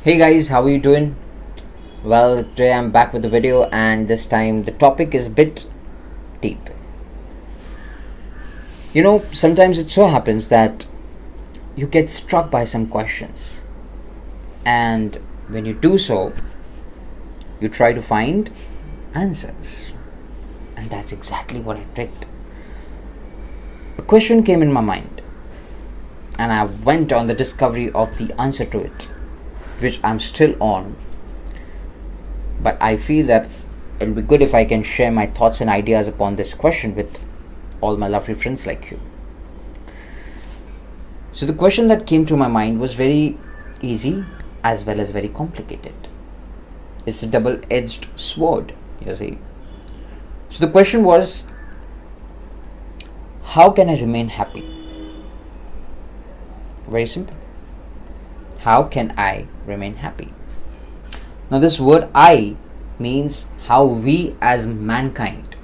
Hey guys, how are you doing? Well, today I'm back with a video, and this time the topic is a bit deep. Sometimes it so happens that you get struck by some questions, and when you do so, you try to find answers. And that's exactly what I did. A question came in my mind, and I went on the discovery of the answer to it, which I'm still on. But I feel that it'll be good if I can share my thoughts and ideas upon this question with all my lovely friends like you. So, the question that came to my mind was very easy as well as very complicated. It's a double edged sword, you see. So, the question was, how can I remain happy? Very simple. How can I remain happy? Now, this word I means how we as mankind,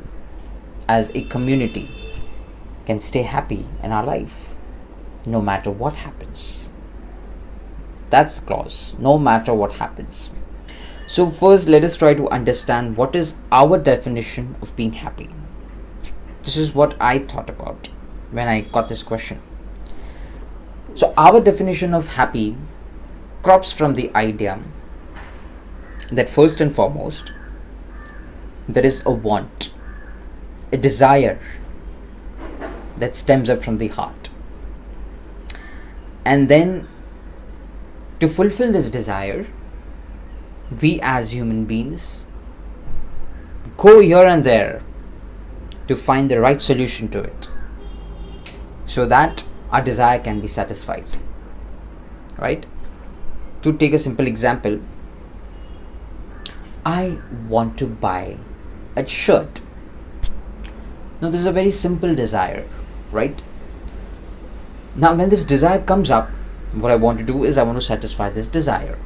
as a community, can stay happy in our life no matter what happens. That's the clause, no matter what happens. So, first, let us try to understand what is our definition of being happy. This is what I thought about when I got this question. So, our definition of happy crops from the idea that first and foremost, there is a want, a desire that stems up from the heart. And then, to fulfill this desire, we as human beings go here and there to find the right solution to it so that our desire can be satisfied. Right? To take a simple example, I want to buy a shirt. Now, this is a very simple desire, right? Now, when this desire comes up, what I want to do is I want to satisfy this desire.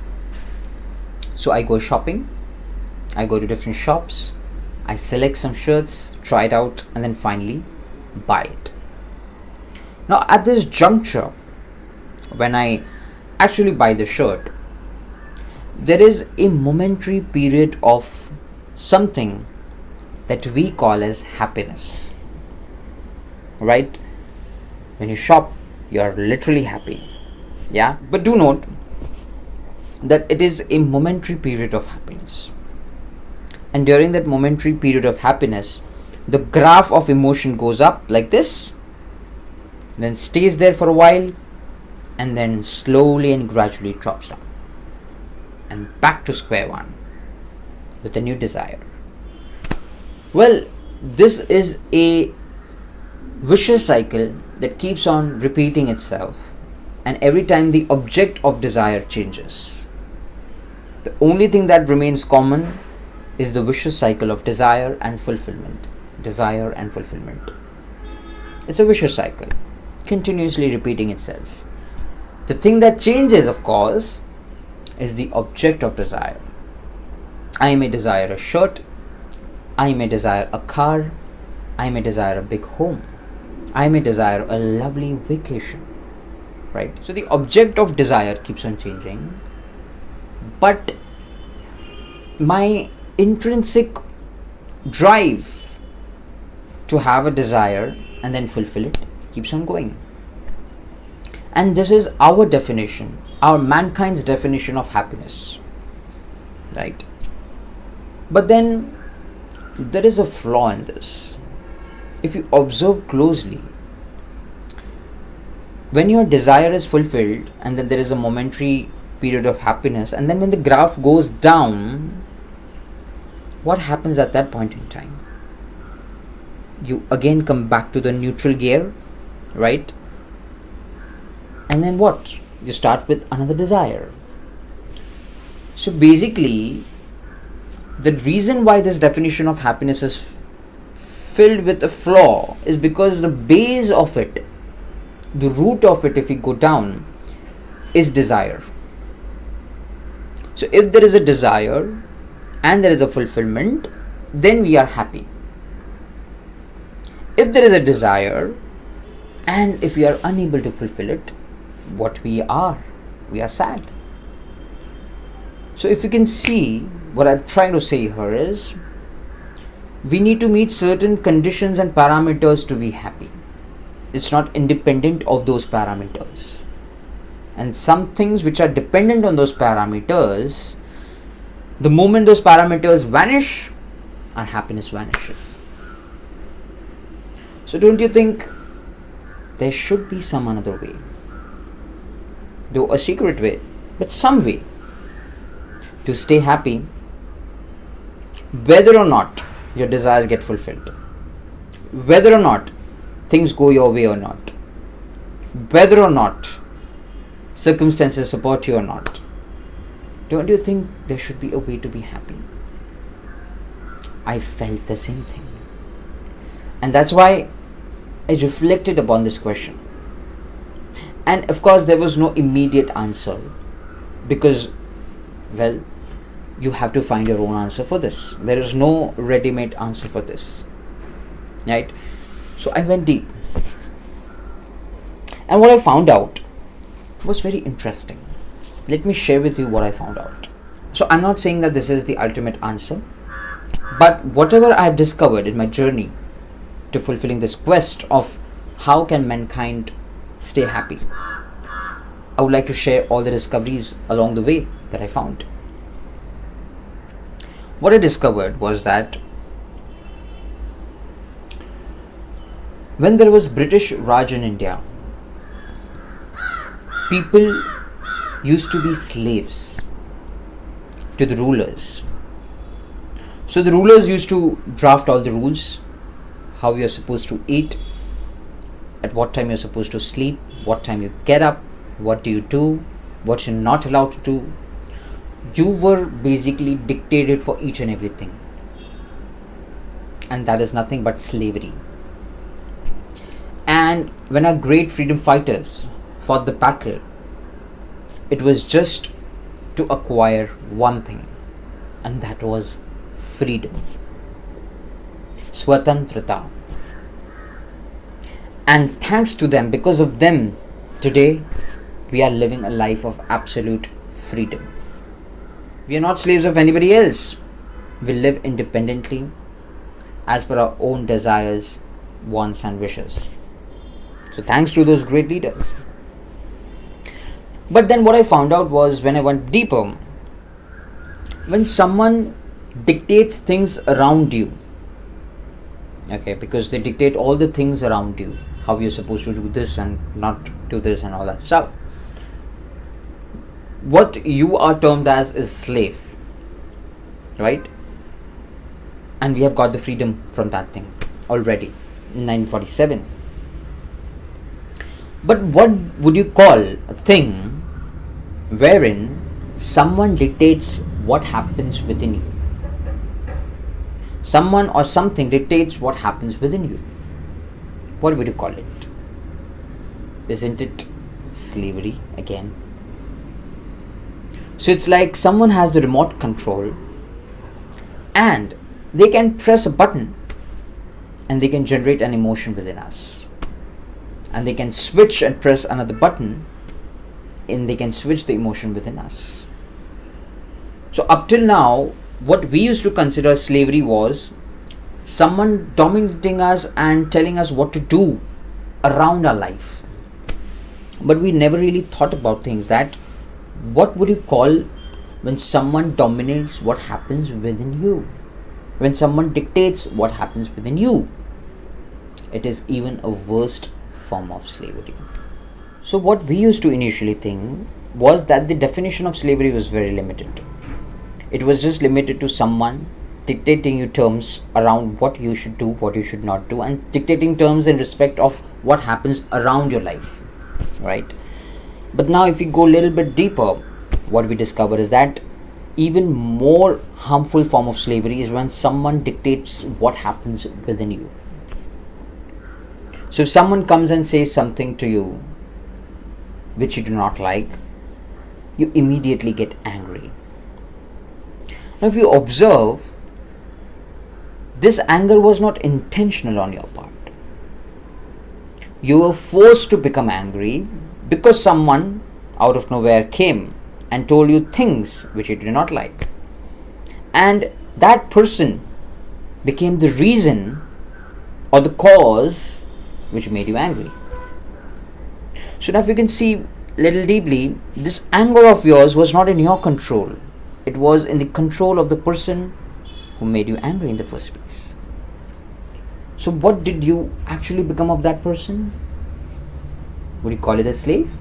So, I go shopping, I go to different shops, I select some shirts, try it out, and then finally buy it. Now, at this juncture, when I actually buy the shirt, there is a momentary period of something that we call as happiness. Right? When you shop, you are literally happy. Yeah? But do note that it is a momentary period of happiness. And during that momentary period of happiness, the graph of emotion goes up like this, then stays there for a while, and then slowly and gradually drops down. And back to square one with a new desire. Well, this is a vicious cycle that keeps on repeating itself, and every time the object of desire changes. The only thing that remains common is the vicious cycle of desire and fulfillment. Desire and fulfillment. It's a vicious cycle, continuously repeating itself. The thing that changes, of course, is the object of desire. I may desire a shirt, I may desire a car, I may desire a big home, I may desire a lovely vacation, right? So the object of desire keeps on changing, but my intrinsic drive to have a desire and then fulfill it keeps on going. And this is our definition, our mankind's definition of happiness, right? But then there is a flaw in this. If you observe closely, when your desire is fulfilled and then there is a momentary period of happiness, and then when the graph goes down, what happens at that point in time? You again come back to the neutral gear, right? And then what? You start with another desire. So basically, the reason why this definition of happiness is filled with a flaw is because the base of it, the root of it, if we go down, is desire. So if there is a desire and there is a fulfillment, then we are happy. If there is a desire and if we are unable to fulfill it, what we are sad. So if you can see, what I'm trying to say here is, we need to meet certain conditions and parameters to be happy. It's not independent of those parameters. And some things which are dependent on those parameters, the moment those parameters vanish, our happiness vanishes. So don't you think there should be some another way? Though a secret way, but some way to stay happy, whether or not your desires get fulfilled, whether or not things go your way or not, whether or not circumstances support you or not. Don't you think there should be a way to be happy? I felt the same thing. And that's why I reflected upon this question. And of course, there was no immediate answer because, well, you have to find your own answer for this. There is no ready-made answer for this. Right? So I went deep. And what I found out was very interesting. Let me share with you what I found out. So I'm not saying that this is the ultimate answer, but whatever I've discovered in my journey to fulfilling this quest of how can mankind stay happy, I would like to share all the discoveries along the way that I found. What I discovered was that when there was British Raj in India, people used to be slaves to the rulers. So the rulers used to draft all the rules, how you're supposed to eat, at what time you're supposed to sleep, what time you get up, what do you do, what you're not allowed to do. You were basically dictated for each and everything. And that is nothing but slavery. And when our great freedom fighters fought the battle, it was just to acquire one thing, and that was freedom. Swatantrata. And thanks to them, because of them, today we are living a life of absolute freedom. We are not slaves of anybody else. We live independently as per our own desires, wants and wishes. So thanks to those great leaders. But then what I found out was, when I went deeper, when someone dictates things around you, okay, because they dictate all the things around you, how you're supposed to do this and not do this and all that stuff, what you are termed as is slave, right? And we have got the freedom from that thing already in 1947. But what would you call a thing wherein someone dictates what happens within you? Someone or something dictates what happens within you. What would you call it? Isn't it slavery again? So it's like someone has the remote control and they can press a button and they can generate an emotion within us. And they can switch and press another button and they can switch the emotion within us. So up till now, what we used to consider slavery was someone dominating us and telling us what to do around our life. But we never really thought about things that, what would you call when someone dominates what happens within you? When someone dictates what happens within you? It is even a worst form of slavery. So what we used to initially think was that the definition of slavery was very limited. It was just limited to someone dictating you terms around what you should do, what you should not do, and dictating terms in respect of what happens around your life, right? But now if we go a little bit deeper, what we discover is that even more harmful form of slavery is when someone dictates what happens within you. So if someone comes and says something to you which you do not like, you immediately get angry. Now if you observe, this anger was not intentional on your part. You were forced to become angry because someone out of nowhere came and told you things which you did not like. And that person became the reason or the cause which made you angry. So now if you can see little deeply, this anger of yours was not in your control. It was in the control of the person who made you angry in the first place. So what did you actually become of that person? Would you call it a slave?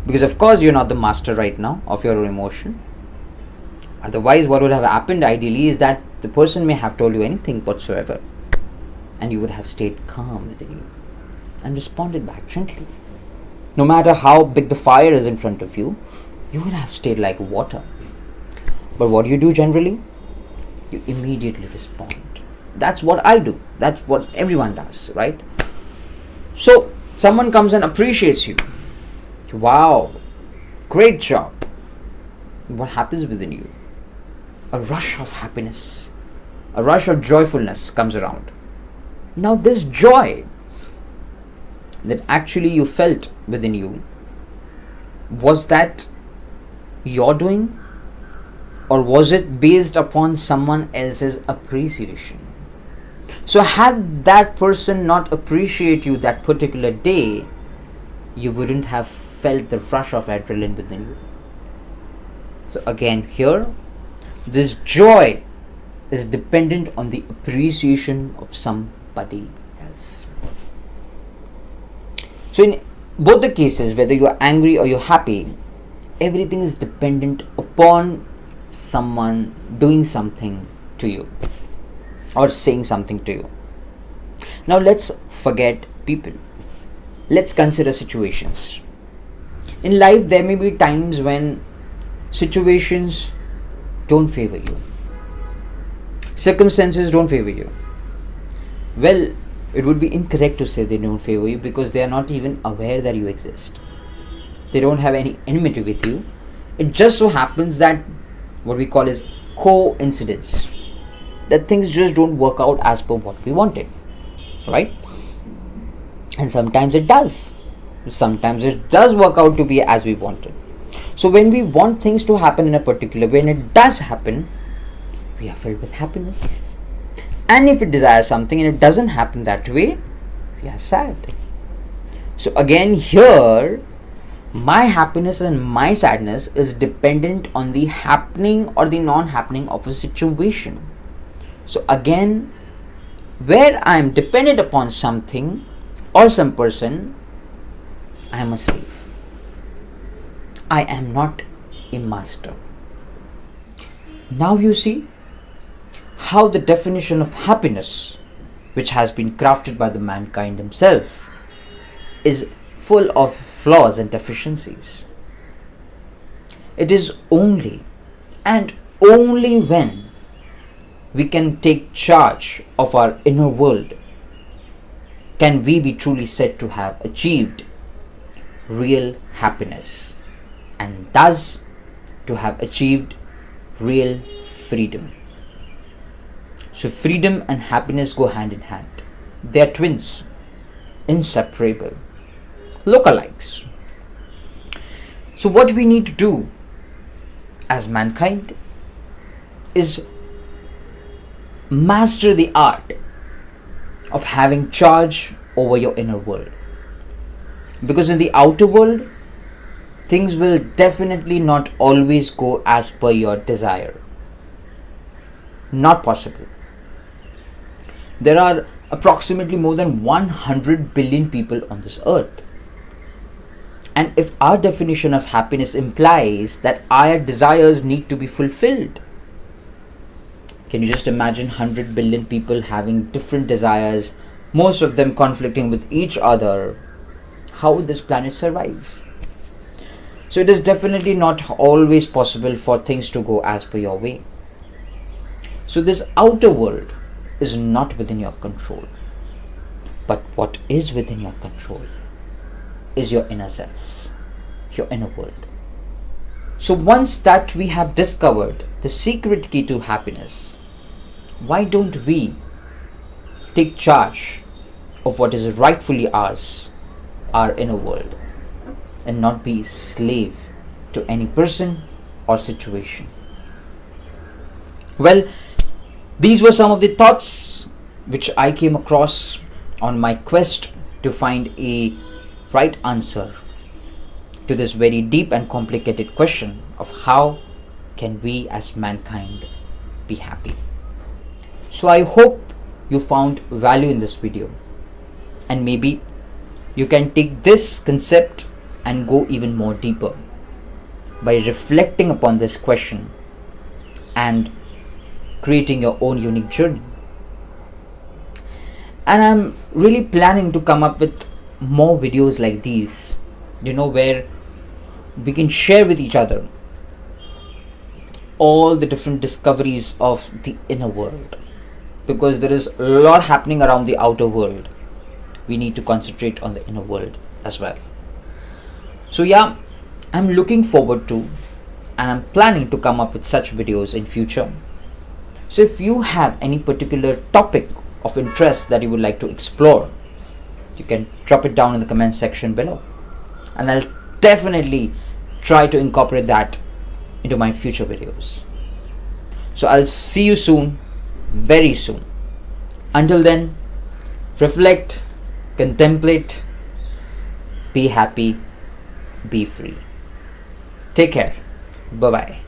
Because of course you're not the master right now of your own emotion. Otherwise, what would have happened ideally is that the person may have told you anything whatsoever, and you would have stayed calm within you and responded back gently. No matter how big the fire is in front of you, you would have stayed like water. But what do you do generally? You immediately respond. That's what I do. That's what everyone does, right? So someone comes and appreciates you. Wow, great job. What happens within you? A rush of happiness, a rush of joyfulness comes around. Now this joy that actually you felt within you, was that your doing, or was it based upon someone else's appreciation? So had that person not appreciate you that particular day, you wouldn't have felt the rush of adrenaline within you. So again here, this joy is dependent on the appreciation of somebody else. So in both the cases, whether you are angry or you're happy, everything is dependent upon someone doing something to you or saying something to you. Now let's forget people. Let's consider situations. In life, there may be times when situations don't favor you. Circumstances don't favor you. Well, it would be incorrect to say they don't favor you, because they are not even aware that you exist. They don't have any enmity with you. It just so happens that what we call is coincidence, that things just don't work out as per what we wanted, right? And sometimes it does. Sometimes it does work out to be as we wanted. So when we want things to happen in a particular way and it does happen, we are filled with happiness. And if it desires something and it doesn't happen that way, we are sad. So again here, my happiness and my sadness is dependent on the happening or the non-happening of a situation. So again, where I am dependent upon something or some person, I am a slave. I am not a master. Now you see how the definition of happiness, which has been crafted by the mankind himself, is full of flaws and deficiencies. It is only and only when we can take charge of our inner world can we be truly said to have achieved real happiness, and thus to have achieved real freedom. So freedom and happiness go hand in hand. They are twins, inseparable, lookalikes. So what we need to do as mankind is master the art of having charge over your inner world. Because in the outer world, things will definitely not always go as per your desire. Not possible. There are approximately more than 100 billion people on this earth. And if our definition of happiness implies that our desires need to be fulfilled, can you just imagine 100 billion people having different desires, most of them conflicting with each other? How would this planet survive? So it is definitely not always possible for things to go as per your way. So this outer world is not within your control. But what is within your control is your inner self, your inner world. So once that we have discovered the secret key to happiness, why don't we take charge of what is rightfully ours, our inner world, and not be slave to any person or situation. Well, these were some of the thoughts which I came across on my quest to find a right answer to this very deep and complicated question of how can we as mankind be happy. So I hope you found value in this video, and maybe you can take this concept and go even more deeper by reflecting upon this question and creating your own unique journey. And I'm really planning to come up with more videos like these, where we can share with each other all the different discoveries of the inner world, because there is a lot happening around the outer world. We need to concentrate on the inner world as well. So yeah, I'm looking forward to, and I'm planning to come up with such videos in future. So if you have any particular topic of interest that you would like to explore, you can drop it down in the comment section below, and I'll definitely try to incorporate that into my future videos. So I'll see you soon, very soon. Until then, reflect, contemplate, be happy, be free. Take care. Bye bye.